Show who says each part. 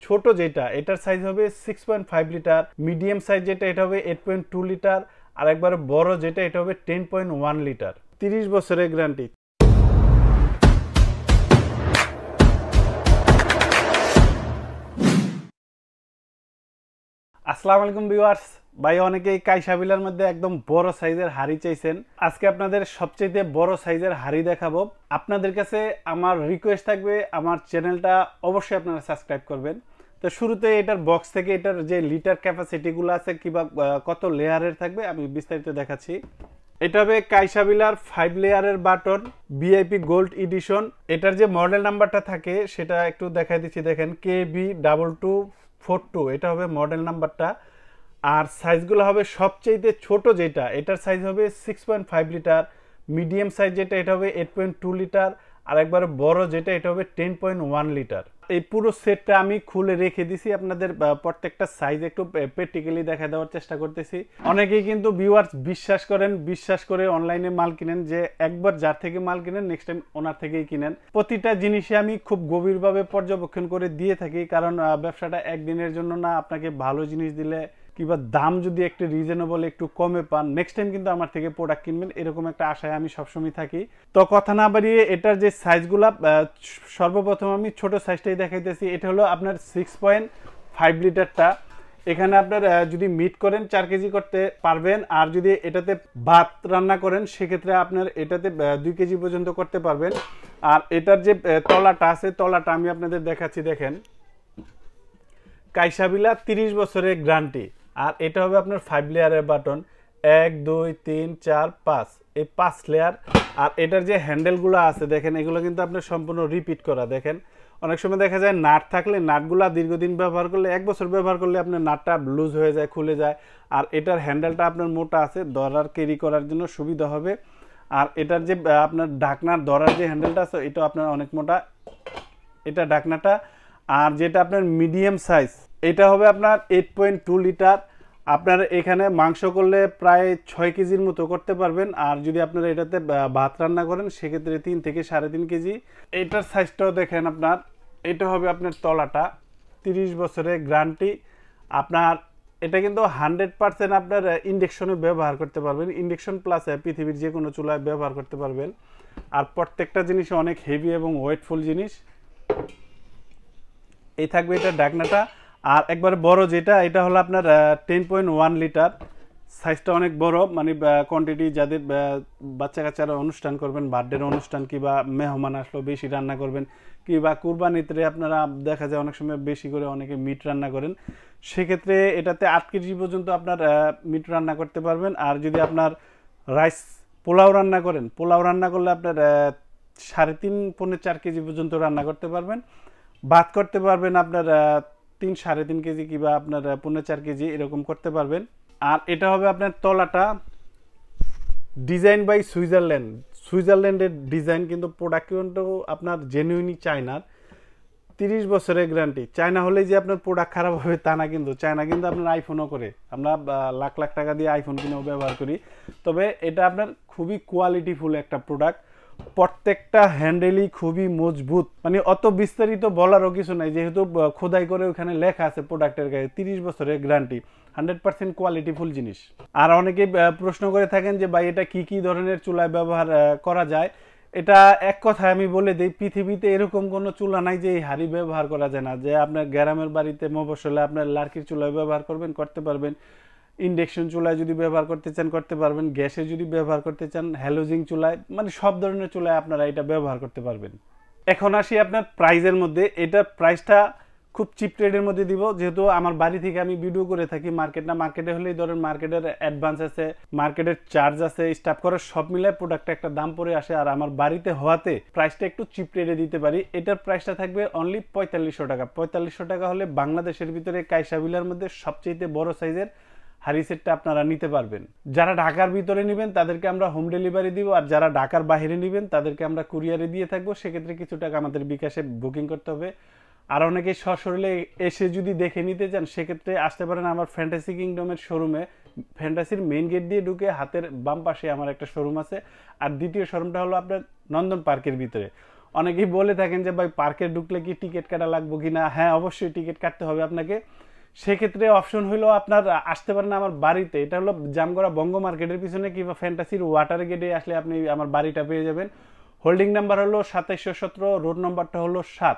Speaker 1: ছোট যেটা এটার সাইজ হবে 6.5 লিটার, মিডিয়াম সাইজ যেটা এটা হবে 8.2 লিটার, আর একবারে বড় যেটা এটা হবে 10.1 লিটার। 30 বছরের গ্যারান্টি। আসসালামু আলাইকুম ভিউয়ার্স। ভাই অনেকেই কাইসা বিলার মধ্যে একদম বড় সাইজের হাড়ি চাইছেন। আজকে আপনাদের সবচেয়ে বড় সাইজের হাড়ি দেখাবো। আপনাদের কাছে আমার রিকোয়েস্ট থাকবে আমার চ্যানেলটা অবশ্যই আপনারা সাবস্ক্রাইব করবেন। তো শুরুতে এটার বক্স থেকে এটার যে লিটার ক্যাপাসিটিগুলো আছে কিংবা কত লেয়ারের থাকবে আমি বিস্তারিত দেখাচ্ছি। এটা হবে কাইসা বিলার 5 লেয়ারের বাটন ভিআইপি গোল্ড এডিশন। এটার যে মডেল নাম্বারটা থাকে সেটা একটু দেখাই দিচ্ছি, দেখেন KB2242, এটা হবে মডেল নাম্বারটা। আর সাইজগুলো হবে সবচেয়ে ছোট যেটা এটার সাইজ হবে 6.5 লিটার, মিডিয়াম সাইজ যেটা এটা হবে 8.2 লিটার, আর একবারে বড় যেটা এটা হবে 10.1 লিটার। এই পুরো সেটটা আমি খুলে রেখে দিছি, আপনাদের প্রত্যেকটা সাইজ একটু প্র্যাকটিক্যালি দেখা দেওয়ার চেষ্টা করতেছি। অনেকেই কিন্তু ভিউয়ার্স বিশ্বাস করে অনলাইনে মাল কিনেন, যে একবার যার থেকে মাল কিনেন নেক্সট টাইম ওনার থেকেই কিনেন। প্রতিটা জিনিসে আমি খুব গভীরভাবে পর্যবেক্ষণ করে দিয়ে থাকি, কারণ ব্যবসাটা একদিনের জন্য না। আপনাকে ভালো জিনিস দিলে কিংবা দাম যদি একটু রিজনেবল একটু কমে পান নেক্সট টাইম কিন্তু আমার থেকে প্রোডাক্ট কিনবেন, এরকম একটা আশায় আমি সবসময় থাকি। তো কথা না বাড়িয়ে এটার যে সাইজগুলা সর্বপ্রথম আমি ছোট সাইজটাই দেখাইতেছি। এটা হলো আপনার 6.5 লিটারটা। এখানে আপনার যদি মিট করেন 4 কেজি করতে পারবেন, আর যদি এটাতে ভাত রান্না করেন সেক্ষেত্রে আপনার এটাতে 2 কেজি পর্যন্ত করতে পারবেন। আর এটার যে তলাটা আছে তলাটা আমি আপনাদের দেখাচ্ছি, দেখেন কাইসা বিলা 30 বছরের গ্যারান্টি। আর এটা হবে আপনার 5 লেয়ারের বাটন, 1 2 3 4 5, এই 5 লেয়ার। আর এটার যে হ্যান্ডেলগুলো আছে দেখেন এগুলো কিন্তু আপনার সম্পূর্ণ রিপিট করা। দেখেন অনেক সময় দেখা যায় নাট থাকলে নাটগুলা দীর্ঘদিন ব্যবহার করলে 1 বছর ব্যবহার করলে আপনার নাটটা লুজ হয়ে যায়, খুলে যায়। আর এটার হ্যান্ডেলটা আপনার মোটা আছে, ধরার ক্যারি করার জন্য সুবিধা হবে। আর এটার যে আপনার ঢাকনার ধরার যে হ্যান্ডেলটা আছে এটা আপনার অনেক মোটা, এটা ঢাকনাটা। আর যেটা আপনার মিডিয়াম সাইজ এটা হবে আপনার 8.2 লিটার। আপনার এখানে মাংস করলে প্রায় 6 কেজির মতো করতে পারবেন, আর যদি আপনারা এটাতে ভাত রান্না করেন সেক্ষেত্রে 3 থেকে 3.5 কেজি। এটার সাইজটাও দেখেন আপনার, এটা হবে আপনার তলাটা, 30 বছরের গ্যারান্টি। আপনার এটা কিন্তু 100% আপনার ইন্ডাকশনে ব্যবহার করতে পারবেন, ইন্ডাকশন প্লাস পৃথিবীর যে কোনো চুলায় ব্যবহার করতে পারবেন। আর প্রত্যেকটা জিনিস অনেক হেভি এবং ওয়েটফুল জিনিস। এই থাকবে এটা ঢাকনাটা। আর একবারে বড় যেটা এটা হলো আপনার 10.1 লিটার। সাইজটা অনেক বড়, মানে কোয়ান্টিটি যাদের বাচ্চা কাচ্চারা অনুষ্ঠান করবেন, বার্থডের অনুষ্ঠান কিংবা মেহমান আসলো বেশি রান্না করবেন, কিংবা কুরবানিতে আপনারা দেখা যায় অনেক সময় বেশি করে অনেকে মিট রান্না করেন, সেক্ষেত্রে এটাতে 8 কেজি পর্যন্ত আপনার মিট রান্না করতে পারবেন। আর যদি আপনার রাইস পোলাও রান্না করেন, পোলাও রান্না করলে আপনার 3.5 পৌনে 4 কেজি পর্যন্ত রান্না করতে পারবেন। ভাত করতে পারবেন আপনার 3-3.5 কেজি কিংবা আপনার পৌনে 4 কেজি এরকম করতে পারবেন। আর এটা হবে আপনার তলাটা ডিজাইন বাই সুইজারল্যান্ডের ডিজাইন, কিন্তু প্রোডাক্ট কিন্তু আপনার জেনুইনই চায়নার। 30 বছরের গ্যারান্টি। চায়না হলেই যে আপনার প্রোডাক্ট খারাপ হবে তা না, কিন্তু চায়না কিন্তু আপনার আইফোনও করে, আমরা লাখ লাখ টাকা দিয়ে আইফোন কিনেও ব্যবহার করি। তবে এটা আপনার খুবই কোয়ালিটিফুল একটা প্রোডাক্ট, প্রত্যেকটা হ্যান্ডেলই খুবই মজবুত, মানে অত বিস্তারিত বলারও কিছু নাই, যেহেতু খোদাই করে ওখানে লেখা আছে প্রোডাক্টের গায়ে 30 বছরের গ্যারান্টি, 100% কোয়ালিটিফুল জিনিস। আর অনেকে প্রশ্ন করে থাকেন যে ভাই এটা কি কি ধরনের চুলায় ব্যবহার করা যায়। এটা এক কথায় আমি বলে দিই, পৃথিবীতে এরকম কোনো চুলা নাই যে এই হাঁড়ি ব্যবহার করা যায় না। যে আপনার গ্রামের বাড়িতে মফস্বলে আপনার লার্কির চুলায় ব্যবহার করবেন, করতে পারবেন। ইন্ডাকশন চুলায় যদি ব্যবহার করতে চান করতে পারবেন, গ্যাসে যদি ব্যবহার করতে চান, হ্যালোজিং চুলায়, মানে সব ধরনের চুলায় আপনারা এটা ব্যবহার করতে পারবেন। এখন আসি আপনার প্রাইজের মধ্যে। এটার প্রাইসটা খুব চিপ রেটের মধ্যে দিব, যেহেতু আমার বাড়ি থেকে আমি ভিডিও করে থাকি, মার্কেট না। মার্কেটে হলেই ধরেন মার্কেটের অ্যাডভান্স আছে, মার্কেটের চার্জ আছে, স্টাফ খরচ সব মিলায় প্রোডাক্টটা একটা দাম পড়ে আসে। আর আমার বাড়িতে হওয়াতে প্রাইসটা একটু চিপ রেটে দিতে পারি। এটার প্রাইসটা থাকবে অনলি 4500 টাকা। 4500 টাকা হলে বাংলাদেশের ভিতরে কাইসা বিলার মধ্যে সবচেয়ে বড় সাইজের হাড়ি সেটটা আপনারা নিতে পারবেন। যারা ঢাকার ভিতরে নেবেন তাদেরকে আমরা হোম ডেলিভারি দিব, আর যারা ঢাকার বাইরে নেবেন তাদেরকে আমরা কুরিয়ারে দিয়ে থাকবো। সেক্ষেত্রে কিছু টাকা আমাদের বিকাশে বুকিং করতে হবে। আর অনেকে সশরীরে এসে যদি দেখে নিতে চান সেক্ষেত্রে আসতে পারেন আমার ফ্যান্টাসি কিংডমের শোরুমে। ফ্যান্টাসির মেইন গেট দিয়ে ঢুকে হাতের বাম পাশে আমার একটা শোরুম আছে, আর দ্বিতীয় শোরুমটা হলো আপনার নন্দন পার্কের ভিতরে। অনেকেই বলে থাকেন যে ভাই পার্কে ঢুকলে কি টিকিট কাটা লাগবে কিনা। হ্যাঁ, অবশ্যই টিকিট কাটতে হবে আপনাকে। সেক্ষেত্রে অপশন হলো আপনার আসতে পারেন আমার বাড়িতে। এটা হলো জামগড়া বঙ্গ মার্কেটের পিছনে কিংবা ফ্যান্টাসির ওয়াটার গেটে আসলে আপনি আমার বাড়িটা পেয়ে যাবেন। হোল্ডিং নাম্বার হলো 2717, রোড নাম্বারটা হলো 7।